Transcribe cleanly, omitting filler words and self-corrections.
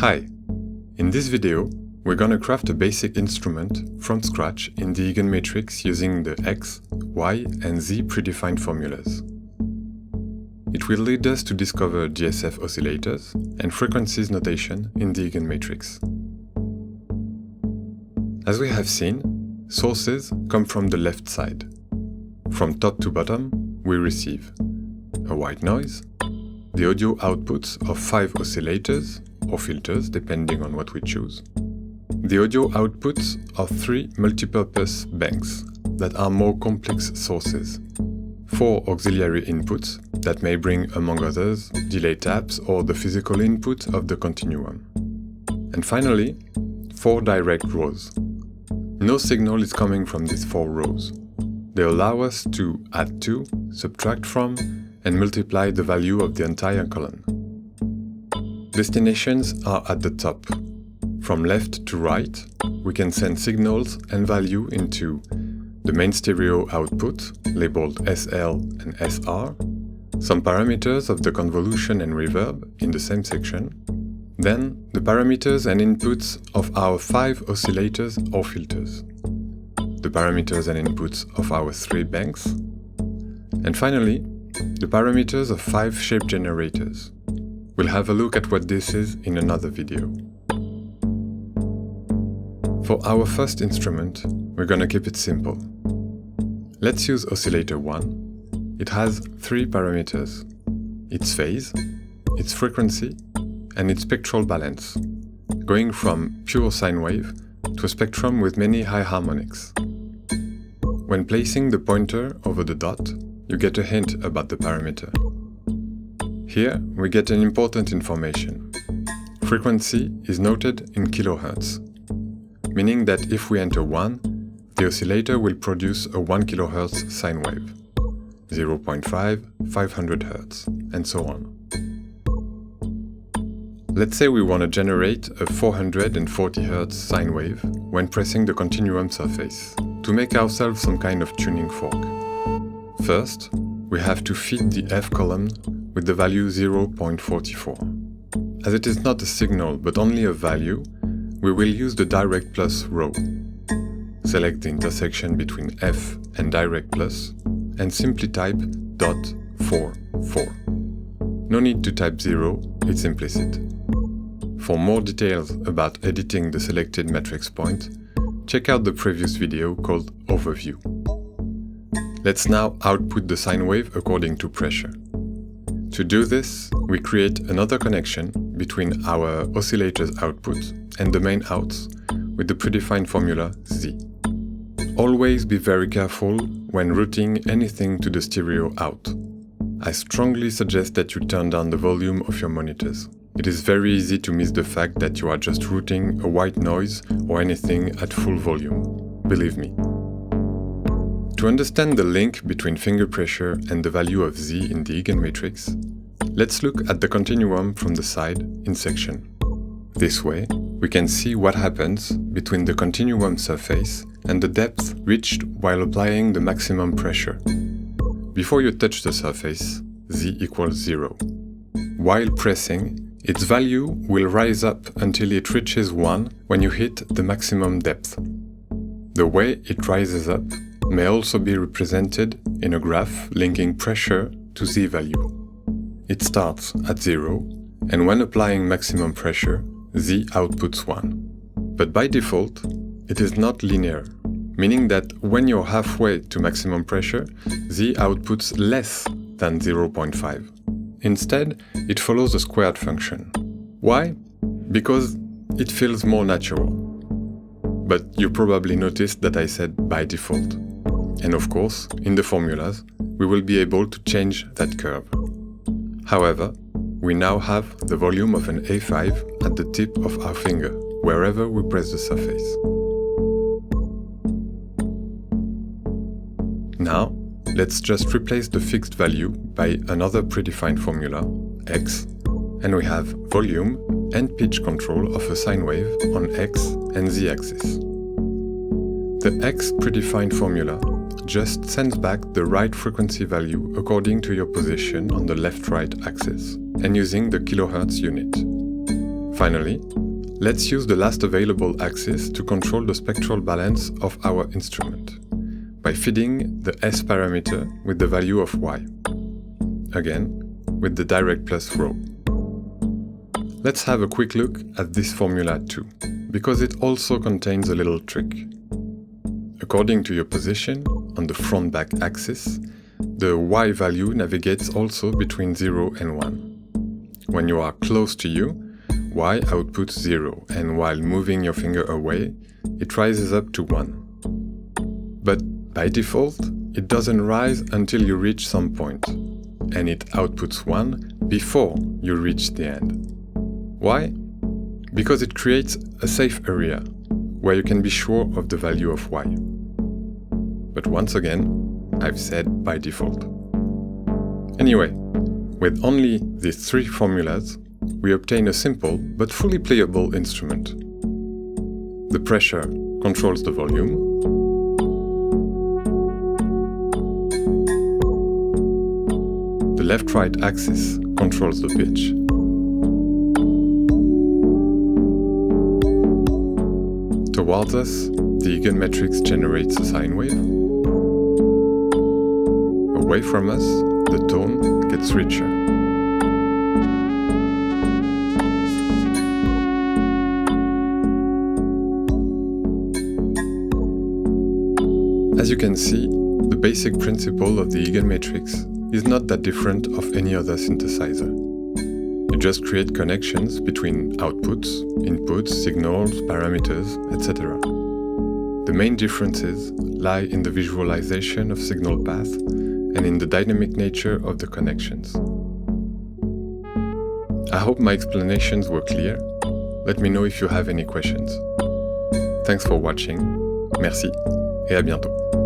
Hi! In this video, we're gonna craft a basic instrument from scratch in the EAGANMATRIX using the X, Y, and Z predefined formulas. It will lead us to discover DSF oscillators and frequencies notation in the EAGANMATRIX. As we have seen, sources come from the left side. From top to bottom, we receive a white noise, the audio outputs of 5 oscillators, or filters depending on what we choose, the audio outputs of 3 multipurpose banks that are more complex sources, 4 auxiliary inputs that may bring, among others, delay taps or the physical input of the continuum, and finally, 4 direct rows. No signal is coming from these 4 rows. They allow us to add to, subtract from, and multiply the value of the entire column. Destinations are at the top. From left to right, we can send signals and value into the main stereo output, labeled SL and SR, some parameters of the convolution and reverb in the same section, then the parameters and inputs of our 5 oscillators or filters, the parameters and inputs of our 3 banks, and finally, the parameters of 5 shape generators. We'll have a look at what this is in another video. For our first instrument, we're gonna keep it simple. Let's use oscillator 1. It has 3 parameters: its phase, its frequency, and its spectral balance, going from pure sine wave to a spectrum with many high harmonics. When placing the pointer over the dot, you get a hint about the parameter. Here, we get an important information. Frequency is noted in kilohertz, meaning that if we enter 1, the oscillator will produce a 1 kHz sine wave, 0.5, 500 Hz, and so on. Let's say we want to generate a 440 Hz sine wave when pressing the continuum surface, to make ourselves some kind of tuning fork. First, we have to feed the F column with the value 0.44. As it is not a signal but only a value, we will use the direct plus row. Select the intersection between F and direct plus and simply type .44. No need to type 0, it's implicit. For more details about editing the selected matrix point, check out the previous video called Overview. Let's now output the sine wave according to pressure. To do this, we create another connection between our oscillator's output and the main outs with the predefined formula Z. Always be very careful when routing anything to the stereo out. I strongly suggest that you turn down the volume of your monitors. It is very easy to miss the fact that you are just routing a white noise or anything at full volume. Believe me. To understand the link between finger pressure and the value of Z in the EAGANMATRIX, let's look at the continuum from the side in section. This way, we can see what happens between the continuum surface and the depth reached while applying the maximum pressure. Before you touch the surface, Z equals 0. While pressing, its value will rise up until it reaches 1 when you hit the maximum depth. The way it rises up may also be represented in a graph linking pressure to Z value. It starts at 0, and when applying maximum pressure, Z outputs 1. But by default, it is not linear, meaning that when you're halfway to maximum pressure, Z outputs less than 0.5. Instead, it follows a squared function. Why? Because it feels more natural. But you probably noticed that I said by default. And of course, in the formulas, we will be able to change that curve. However, we now have the volume of an A5 at the tip of our finger, wherever we press the surface. Now, let's just replace the fixed value by another predefined formula, X, and we have volume and pitch control of a sine wave on X and Z axis. The X predefined formula just sends back the right frequency value according to your position on the left-right axis and using the kilohertz unit. Finally, let's use the last available axis to control the spectral balance of our instrument by feeding the S parameter with the value of Y. Again, with the direct plus rho. Let's have a quick look at this formula too, because it also contains a little trick. According to your position on the front-back axis, the Y value navigates also between 0 and 1. When you are close to U, Y outputs 0, and while moving your finger away, it rises up to 1. But by default, it doesn't rise until you reach some point, and it outputs 1 before you reach the end. Why? Because it creates a safe area where you can be sure of the value of Y. But once again, I've said by default. Anyway, with only these three formulas, we obtain a simple but fully playable instrument. The pressure controls the volume, the left-right axis controls the pitch, towards us, the EAGANMATRIX generates a sine wave. Away from us, the tone gets richer. As you can see, the basic principle of the EAGANMATRIX is not that different of any other synthesizer. You just create connections between outputs, inputs, signals, parameters, etc. The main differences lie in the visualization of signal path and in the dynamic nature of the connections. I hope my explanations were clear. Let me know if you have any questions. Thanks for watching. Merci et à bientôt.